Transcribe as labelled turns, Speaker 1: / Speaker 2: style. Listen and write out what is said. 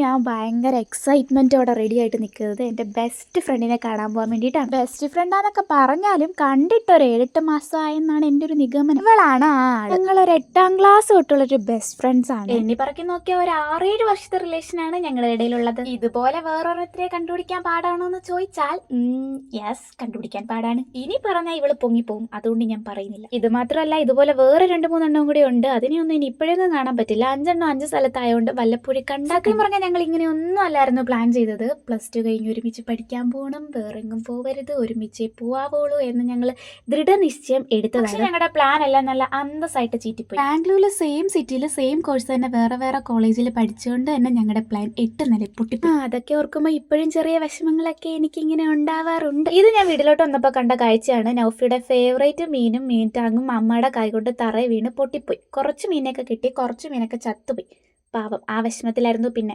Speaker 1: ഞാൻ ഭയങ്കര എക്സൈറ്റ്മെന്റോടെ റെഡി ആയിട്ട് നിൽക്കുന്നത് എൻ്റെ ബെസ്റ്റ് ഫ്രണ്ടിനെ കാണാൻ പോകാൻ വേണ്ടിയിട്ടാണ്. ബെസ്റ്റ് ഫ്രണ്ടാന്നൊക്കെ പറഞ്ഞാലും കണ്ടിട്ടൊരു 7-8 മാസമായെന്നാണ് എൻ്റെ ഒരു നിഗമനം. ഇവളാണ് ആ ആള്. ഞങ്ങളൊരു 8ാം ക്ലാസ് തൊട്ടുള്ളൊരു ബെസ്റ്റ് ഫ്രണ്ട്സ് ആണ്. എണ്ണി പറക്കി നോക്കിയ ഒരു 6-7 വർഷത്തെ റിലേഷനാണ് ഞങ്ങളുടെ ഇടയിലുള്ളത്. ഇതുപോലെ വേറൊരെണ്ണത്തിനെ കണ്ടുപിടിക്കാൻ പാടാണോ എന്ന് ചോദിച്ചാൽ യെസ്, കണ്ടുപിടിക്കാൻ പാടാണ്. ഇനി പറഞ്ഞാൽ ഇവള് പൊങ്ങിപ്പോവും, അതുകൊണ്ട് ഞാൻ പറയുന്നില്ല. ഇത് മാത്രമല്ല, ഇതുപോലെ വേറെ 2-3 കൂടി ഉണ്ട്. അതിനെയൊന്നും ഇനി ഇപ്പോഴൊന്നും കാണാൻ പറ്റില്ല. 5 സ്ഥലത്തായതുകൊണ്ട് വല്ലപ്പോഴും കണ്ടാക്കും പറഞ്ഞാൽ ഞങ്ങൾ ഇങ്ങനെയൊന്നും അല്ലായിരുന്നു പ്ലാൻ ചെയ്തത്. +2 കഴിഞ്ഞ് ഒരുമിച്ച് പഠിക്കാൻ പോകണം, വേറെങ്ങും പോവരുത്, ഒരുമിച്ചേ പോവാവുള്ളൂ എന്ന് ഞങ്ങൾ ദൃഢനിശ്ചയം എടുത്തതാണ്. പക്ഷേ ഞങ്ങളുടെ പ്ലാൻ എല്ലാം നല്ല അന്തസ്സായിട്ട് ചീറ്റിപ്പോയി. ബാംഗ്ലൂരിൽ സെയിം സിറ്റിയിൽ സെയിം കോഴ്സ് തന്നെ വേറെ വേറെ കോളേജിൽ പഠിച്ചുകൊണ്ട് തന്നെ ഞങ്ങളുടെ പ്ലാൻ 8 നില പൊട്ടിപ്പോയി. അതൊക്കെ ഓർക്കുമ്പോൾ ഇപ്പോഴും ചെറിയ വിഷമങ്ങളൊക്കെ എനിക്കിങ്ങനെ ഉണ്ടാവാറുണ്ട്. ഇത് ഞാൻ വീട്ടിലോട്ട് വന്നപ്പോൾ കണ്ട കാഴ്ചയാണ്. നൗഫിയുടെ ഫേവറേറ്റ് മീനും മീൻ ടാങ്ങും അമ്മയുടെ കൈകൊണ്ട് തറയിൽ വീണ് പൊട്ടിപ്പോയി. കുറച്ച് മീനൊക്കെ കിട്ടി, കുറച്ച് മീനൊക്കെ ചത്തുപോയി. പാവം, ആ വിഷമത്തിലായിരുന്നു. പിന്നെ